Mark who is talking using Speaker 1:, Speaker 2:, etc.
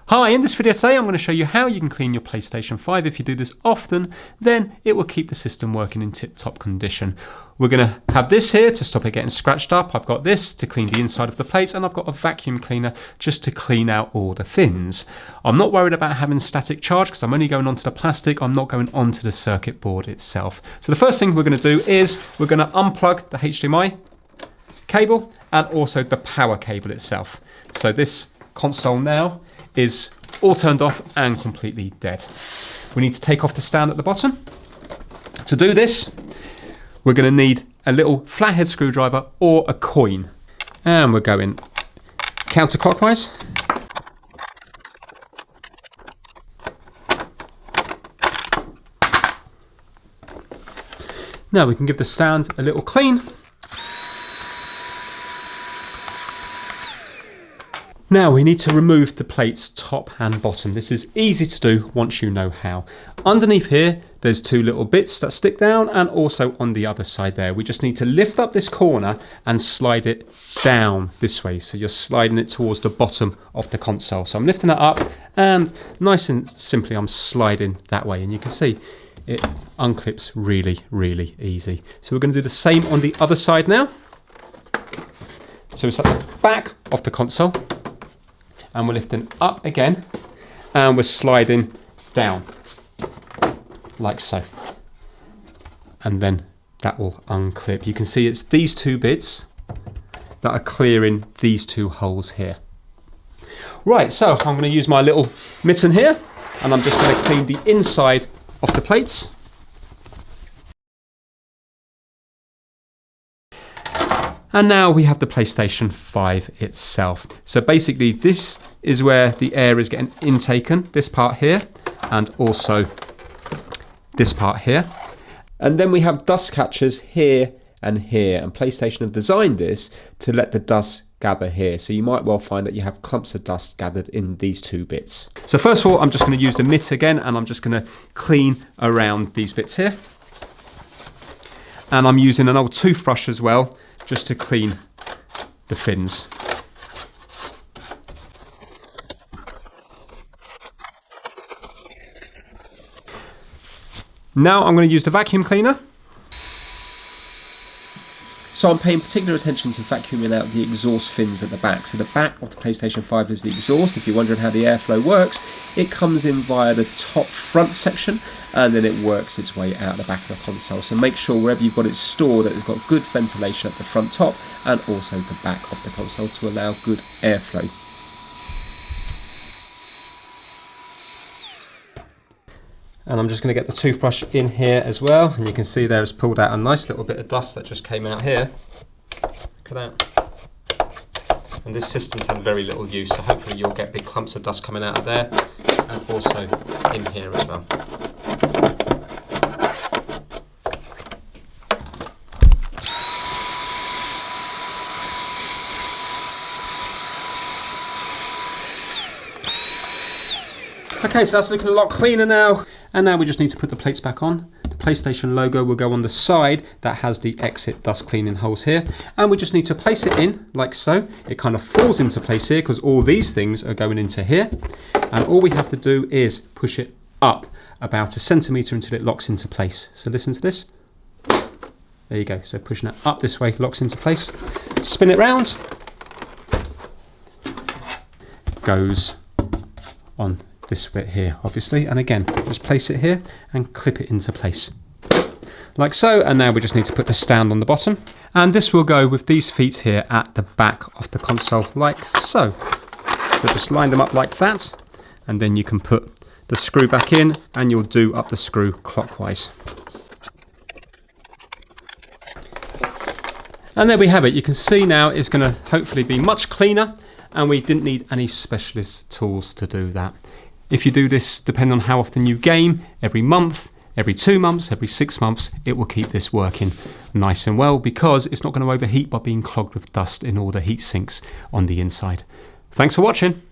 Speaker 1: Hi, in this video today I'm going to show you how you can clean your PlayStation 5. If you do this often, then it will keep the system working in tip-top condition. We're going to have this here to stop it getting scratched up. I've got this to clean the inside of the plates, and I've got a vacuum cleaner just to clean out all the fins. I'm not worried about having static charge because I'm only going onto the plastic. I'm not going onto the circuit board itself. So the first thing we're going to do is we're going to unplug the HDMI cable and also the power cable itself. So this console now is all turned off and completely dead. We need to take off the stand at the bottom. To do this, we're going to need a little flathead screwdriver or a coin. And we're going counterclockwise. Now we can give the stand a little clean. Now we need to remove the plates top and bottom. This is easy to do once you know how. Underneath here, there's two little bits that stick down, and also on the other side there. We just need to lift up this corner and slide it down this way. So you're sliding it towards the bottom of the console. So I'm lifting it up and nice and simply I'm sliding that way. And you can see it unclips really, really easy. So we're going to do the same on the other side now. So it's at the back of the console. And we're lifting up again, and we're sliding down, like so. And then that will unclip. You can see it's these two bits that are clearing these two holes here. Right, so I'm going to use my little mitten here, and I'm just going to clean the inside of the plates. And now we have the PlayStation 5 itself. So basically this is where the air is getting intaken, this part here, and also this part here. And then we have dust catchers here and here. And PlayStation have designed this to let the dust gather here. So you might well find that you have clumps of dust gathered in these two bits. So first of all, I'm just going to use the mitt again, and I'm just going to clean around these bits here. And I'm using an old toothbrush as well, just to clean the fins. Now I'm going to use the vacuum cleaner. So I'm paying particular attention to vacuuming out the exhaust fins at the back. So the back of the PlayStation 5 is the exhaust. If you're wondering how the airflow works, it comes in via the top front section, and then it works its way out the back of the console. So make sure wherever you've got it stored that it's got good ventilation at the front top and also the back of the console to allow good airflow. And I'm just going to get the toothbrush in here as well, and you can see there it's pulled out a nice little bit of dust that just came out here. Look at that. And this system's had very little use, so hopefully you'll get big clumps of dust coming out of there and also in here as well. Okay, so that's looking a lot cleaner now. And now we just need to put the plates back on. The PlayStation logo will go on the side that has the exit dust cleaning holes here. And we just need to place it in like so. It kind of falls into place here because all these things are going into here. And all we have to do is push it up about 1 centimetre until it locks into place. So listen to this. There you go. So pushing it up this way locks into place. Spin it round. Goes on this bit here, obviously, and again just place it here and clip it into place like so. And now we just need to put the stand on the bottom, and this will go with these feet here at the back of the console like so. So just line them up like that, and then you can put the screw back in, and you'll do up the screw clockwise. And there we have it. You can see now it's going to hopefully be much cleaner, and we didn't need any specialist tools to do that. If you do this, depending on how often you game, every month, every 2 months, every 6 months, it will keep this working nice and well because it's not going to overheat by being clogged with dust in all the heat sinks on the inside. Thanks for watching.